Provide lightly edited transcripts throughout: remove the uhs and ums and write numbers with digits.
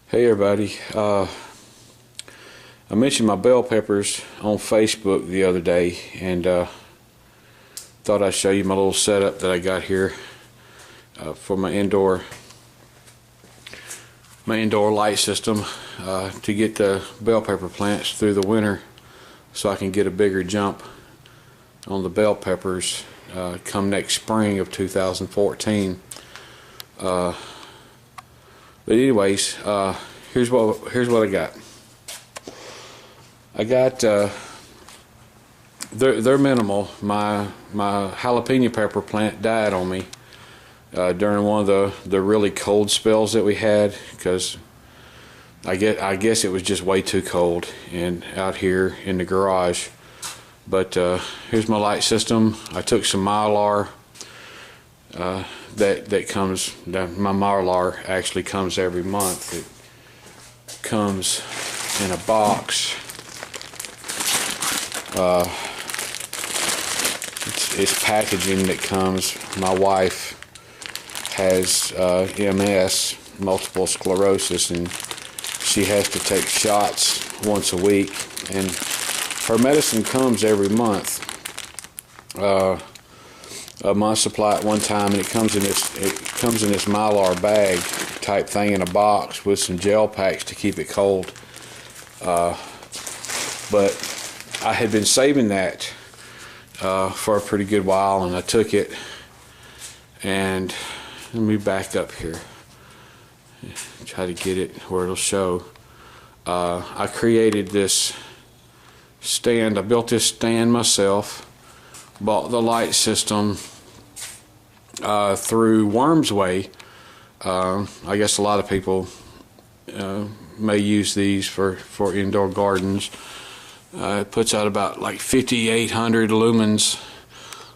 Hey everybody, I mentioned my bell peppers on Facebook the other day, and thought I'd show you my little setup that I got here for my indoor light system to get the bell pepper plants through the winter, so I can get a bigger jump on the bell peppers come next spring of 2014. But anyways, here's what I got. I got they're minimal. My jalapeno pepper plant died on me during one of the really cold spells that we had, because I guess it was just way too cold and out here in the garage. But here's my light system. I took some Mylar. That comes. My Mylar actually comes every month. It comes in a box. It's packaging that comes. My wife has MS, multiple sclerosis, and she has to take shots once a week, and her medicine comes every month. A month supply at one time, and it comes in this Mylar bag type thing in a box with some gel packs to keep it cold. But I had been saving that for a pretty good while, and I took it, and let me back up here, try to get it where it'll show. I created this stand. I built this stand myself. Bought the light system through Worm's Way. I guess a lot of people may use these for indoor gardens. It puts out about like 5,800 lumens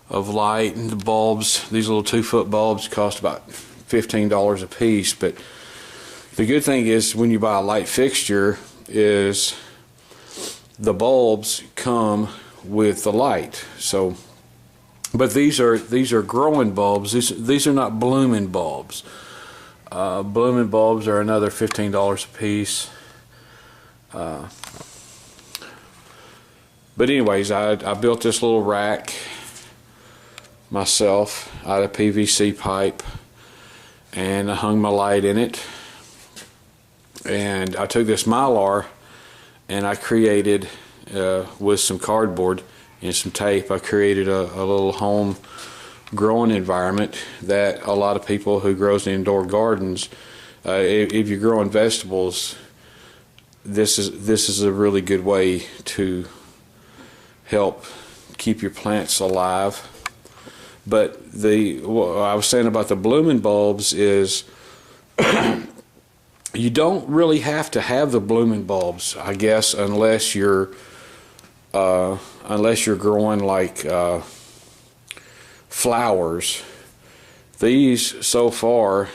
of light, and the bulbs, these little 2-foot bulbs, cost about $15 a piece. But the good thing is, when you buy a light fixture, is the bulbs come with the light. So, but these are growing bulbs. These are not blooming bulbs. Blooming bulbs are another $15 a piece. But anyways, I built this little rack myself out of PVC pipe, and I hung my light in it. And I took this Mylar, and I created with some cardboard and some tape, I created a little home growing environment that a lot of people who grows indoor gardens, if you're growing vegetables, this is a really good way to help keep your plants alive. But what I was saying about the blooming bulbs is you don't really have to have the blooming bulbs, I guess, unless you're growing like flowers. These, so far,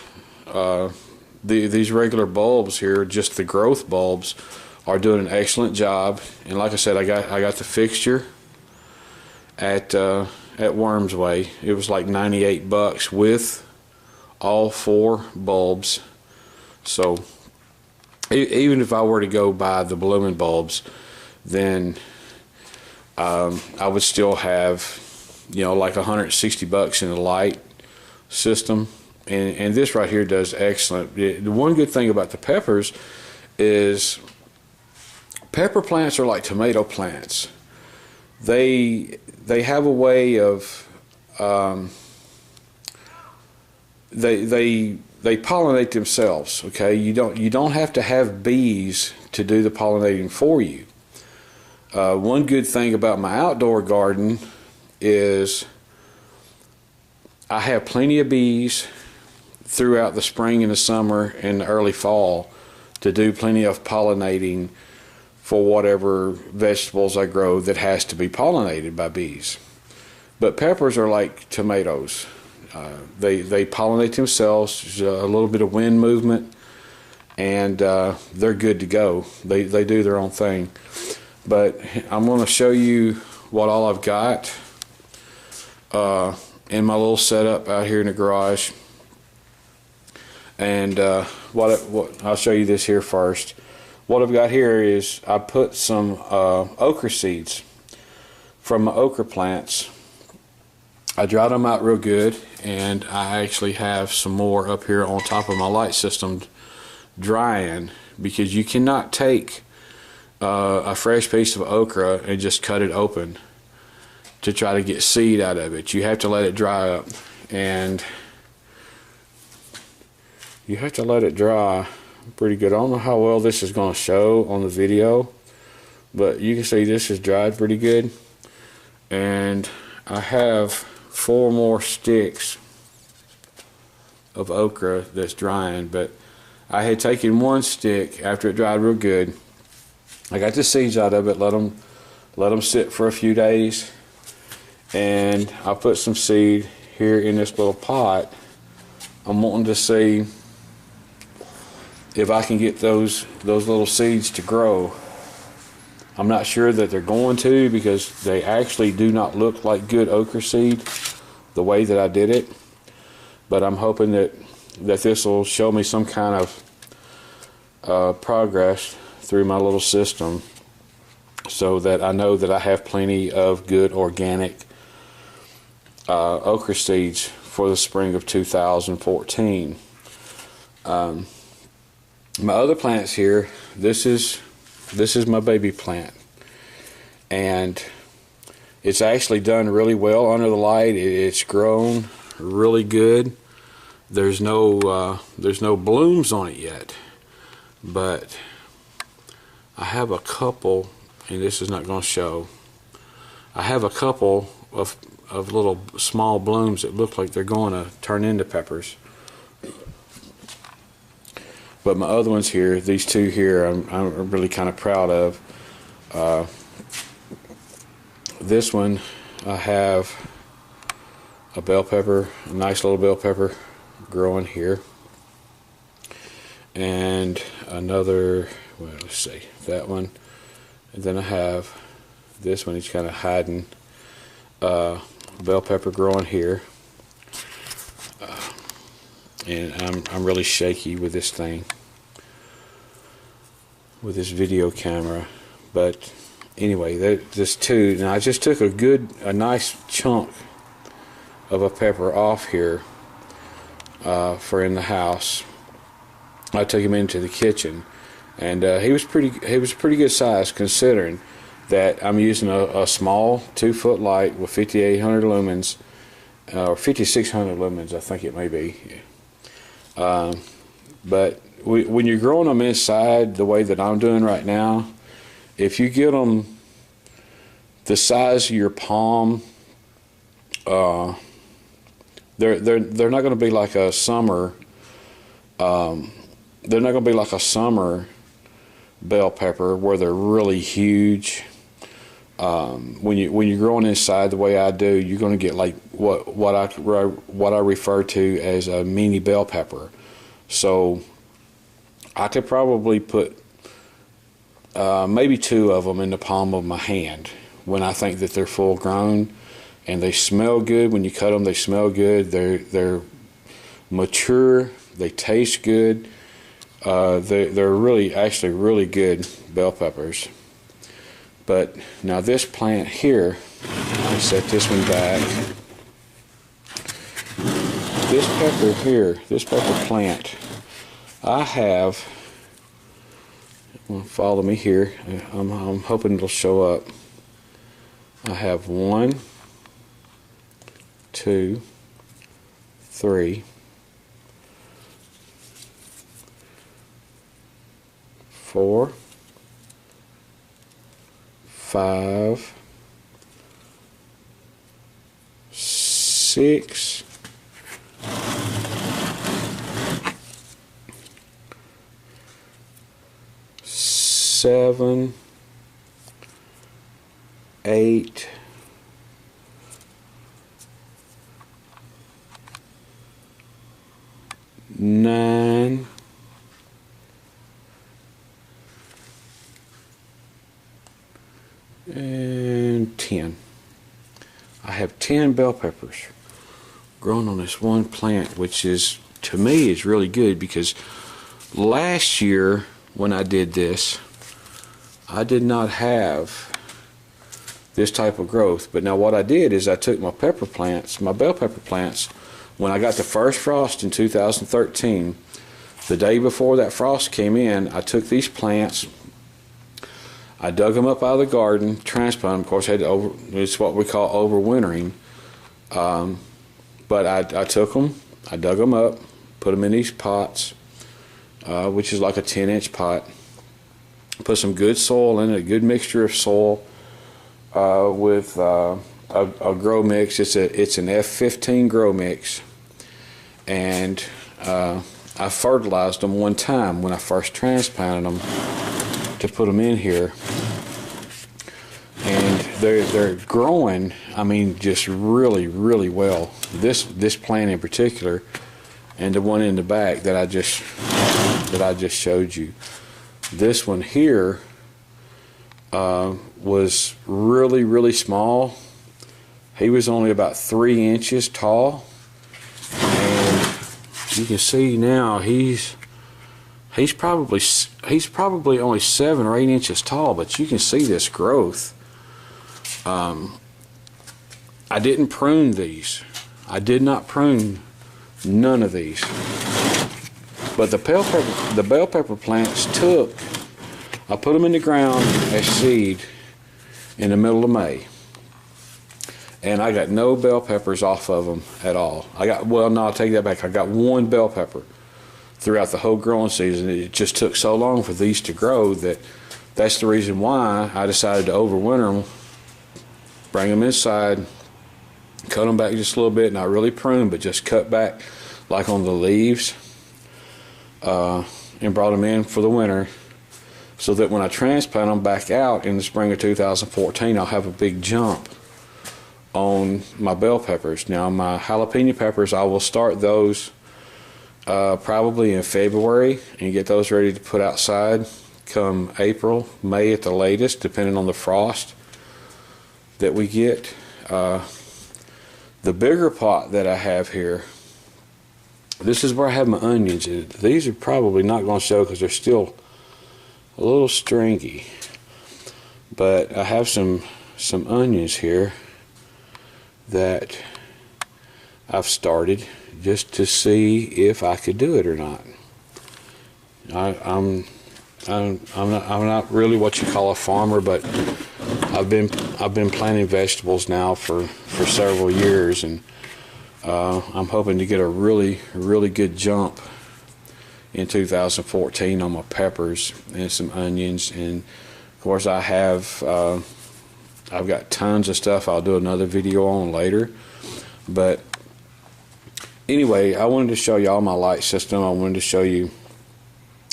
these regular bulbs here, just the growth bulbs, are doing an excellent job. And like I said, I got the fixture at Worm's Way. It was like $98 with all 4 bulbs. So even if I were to go buy the blooming bulbs, then I would still have, like $160 in the light system, and this right here does excellent. The one good thing about the peppers is pepper plants are like tomato plants. They have a way of they pollinate themselves. Okay, you don't have to have bees to do the pollinating for you. One good thing about my outdoor garden is I have plenty of bees throughout the spring and the summer and the early fall to do plenty of pollinating for whatever vegetables I grow that has to be pollinated by bees. But peppers are like tomatoes. They pollinate themselves. There's a little bit of wind movement, and they're good to go. They do their own thing. But I'm going to show you what all I've got in my little setup out here in the garage. And what I'll show you this here first. What I've got here is I put some okra seeds from my okra plants. I dried them out real good, and I actually have some more up here on top of my light system drying, because you cannot take a fresh piece of okra and just cut it open to try to get seed out of it. You have to let it dry up, and you have to let it dry pretty good. I don't know how well this is going to show on the video, but you can see this is dried pretty good. And I have 4 more sticks of okra that's drying, but I had taken 1 stick after it dried real good. I got the seeds out of it, let them sit for a few days, and I put some seed here in this little pot. I'm wanting to see if I can get those little seeds to grow. I'm not sure that they're going to, because they actually do not look like good okra seed the way that I did it, but I'm hoping that this will show me some kind of progress through my little system, so that I know that I have plenty of good organic okra seeds for the spring of 2014. My other plants here, this is my baby plant, and it's actually done really well under the light. It's grown really good. There's no blooms on it yet, but I have a couple, and this is not going to show. I have a couple of little small blooms that look like they're going to turn into peppers. But my other ones here, these 2 here, I'm really kind of proud of. This one, I have a bell pepper, a nice little bell pepper growing here. And another, well, let's see, that one. And then I have this one, it's kind of hiding. Bell pepper growing here. And I'm really shaky with this thing, with this video camera. But anyway, there's 2. Now I just took a nice chunk of a pepper off here for in the house. I took him into the kitchen, and he was pretty good size, considering that I'm using a small 2-foot light with 5800 lumens, or 5600 lumens, I think it may be. But when you're growing them inside the way that I'm doing right now, if you get them the size of your palm, they're not going to be like a summer. They're not going to be like a summer bell pepper where they're really huge. When you're growing inside the way I do, you're going to get like what I refer to as a mini bell pepper. So I could probably put maybe 2 of them in the palm of my hand when I think that they're full grown, and they smell good. When you cut them, they smell good. They're mature. They taste good. They're actually really good bell peppers. But now this plant here, I set this one back. This pepper here, this pepper plant, I have, follow me here, I'm hoping it'll show up. I have 1, 2, 3, 4, 5, 6, 7, 8, 9, and 10. I have 10 bell peppers grown on this one plant, which is to me is really good, because last year when I did this, I did not have this type of growth. But now what I did is I took my pepper plants, my bell pepper plants, when I got the first frost in 2013, the day before that frost came in, I took these plants, I dug them up out of the garden, transplanted them. Of course, it's what we call overwintering. But I took them, I dug them up, put them in these pots, which is like a 10-inch pot. Put some good soil in it, a good mixture of soil with a grow mix. It's an F15 grow mix, and I fertilized them one time when I first transplanted them to put them in here, and they're growing. I mean, just really, really well. This plant in particular, and the one in the back that I just showed you. This one here was really, really small. He was only about 3 inches tall, and you can see now he's probably only 7 or 8 inches tall, but you can see this growth. I didn't prune these. I did not prune none of these. But the bell pepper plants I put them in the ground as seed in the middle of May, and I got no bell peppers off of them at all. I'll take that back. I got one bell pepper throughout the whole growing season. It just took so long for these to grow that's the reason why I decided to overwinter them, bring them inside, cut them back just a little bit, not really prune, but just cut back like on the leaves, and brought them in for the winter, so that when I transplant them back out in the spring of 2014, I'll have a big jump on my bell peppers. Now my jalapeno peppers, I will start those probably in February and get those ready to put outside come April, May at the latest, depending on the frost that we get. The bigger pot that I have here, this is where I have my onions. These are probably not going to show because they're still a little stringy, but I have some onions here that I've started just to see if I could do it or not. I'm not really what you call a farmer, but I've been planting vegetables now for several years, and I'm hoping to get a really, really good jump in 2014 on my peppers and some onions. And of course I've got tons of stuff I'll do another video on later. But anyway, I wanted to show y'all my light system. I wanted to show you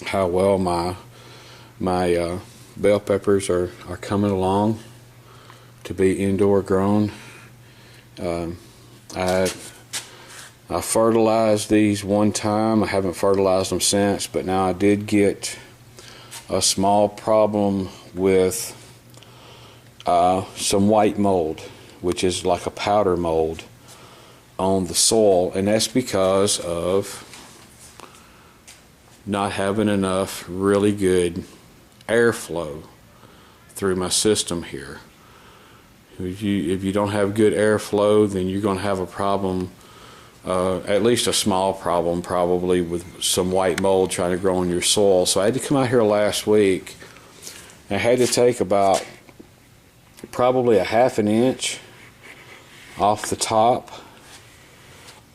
how well my bell peppers are coming along to be indoor grown. I fertilized these one time. I haven't fertilized them since, but now I did get a small problem with some white mold, which is like a powder mold on the soil, and that's because of not having enough really good airflow through my system here. If you don't have good airflow, then you're going to have a problem, at least a small problem probably, with some white mold trying to grow in your soil. So I had to come out here last week, and I had to take about probably a ½ an inch off the top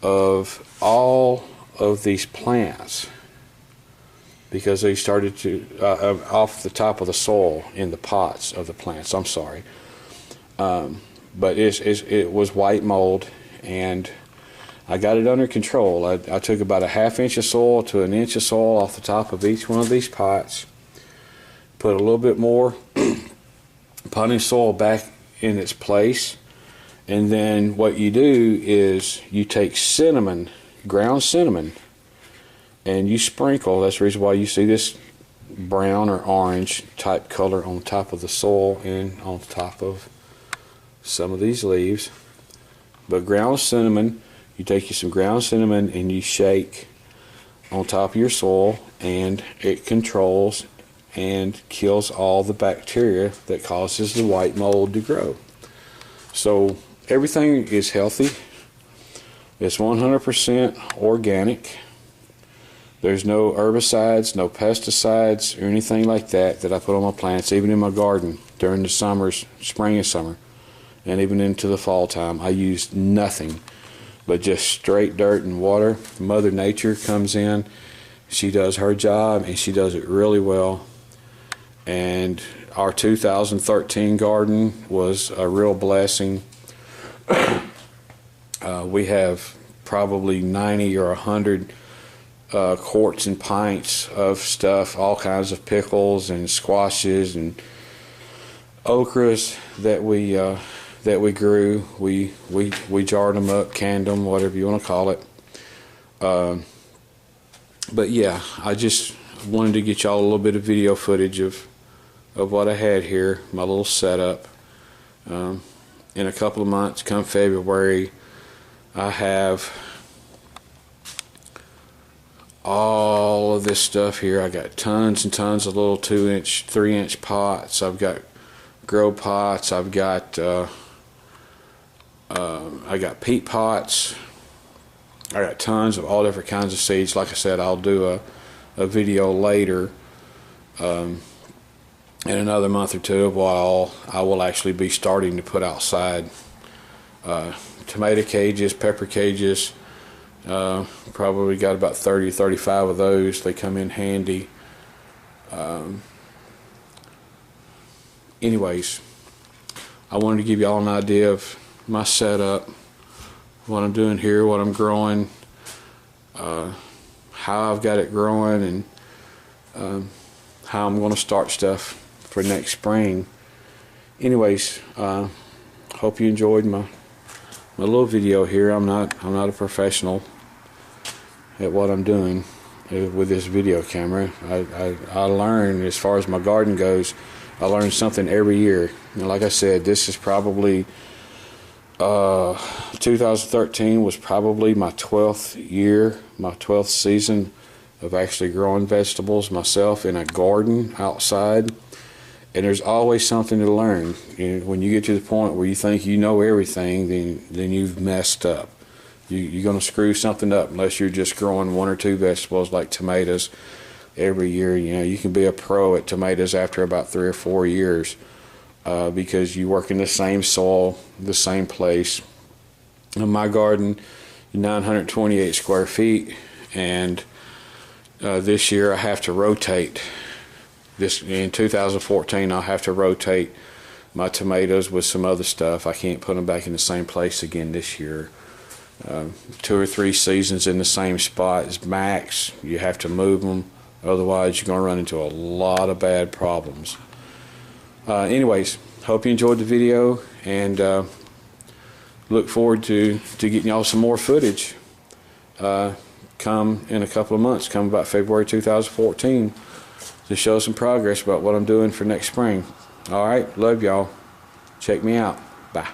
of all of these plants, because they started to off the top of the soil in the pots of the plants. I'm sorry, but it was white mold, and I got it under control. I took about a ½ inch of soil to an inch of soil off the top of each one of these pots, put a little bit more potting soil back in its place, and then what you do is you take cinnamon, ground cinnamon, and you sprinkle. That's the reason why you see this brown or orange type color on top of the soil and on top of some of these leaves. But ground cinnamon, you take you some ground cinnamon and you shake on top of your soil, and it controls and kills all the bacteria that causes the white mold to grow. So everything is healthy. It's 100% organic. There's no herbicides, no pesticides, or anything like that I put on my plants, even in my garden during the summers, spring and summer, and even into the fall time. I use nothing but just straight dirt and water. Mother Nature comes in. She does her job, and she does it really well. And our 2013 garden was a real blessing. We have probably 90 or 100 quarts and pints of stuff, all kinds of pickles and squashes and okras that we grew. We jarred them up, canned them, whatever you want to call it. But yeah, I just wanted to get y'all a little bit of video footage of what I had here, my little setup. In a couple of months, come February, I have all of this stuff here. I got tons and tons of little 2-inch, 3-inch pots. I've got grow pots. I've got I got peat pots. I got tons of all different kinds of seeds. Like I said, I'll do a video later in another month or two of what I will actually be starting to put outside. Tomato cages, pepper cages, probably got about 30 35 of those. They come in handy. Anyways, I wanted to give you all an idea of my setup, what I'm doing here, what I'm growing, how I've got it growing, and how I'm going to start stuff for next spring. Anyways, hope you enjoyed my little video here. I'm not a professional at what I'm doing with this video camera. I learn, as far as my garden goes, I learn something every year. And like I said, this is probably 2013 was probably my 12th year, my 12th season of actually growing vegetables myself in a garden outside. And there's always something to learn. When you get to the point where you think you know everything, then you've messed up. You're going to screw something up unless you're just growing 1 or 2 vegetables like tomatoes every year. You can be a pro at tomatoes after about 3 or 4 years because you work in the same soil, the same place. In my garden, 928 square feet, and this year I have to rotate. In 2014, I'll have to rotate my tomatoes with some other stuff. I can't put them back in the same place again this year. 2 or 3 seasons in the same spot is max. You have to move them, otherwise you're going to run into a lot of bad problems. Anyways, hope you enjoyed the video, and look forward to getting y'all some more footage come in a couple of months, come about February 2014, to show some progress about what I'm doing for next spring. Alright, love y'all. Check me out. Bye.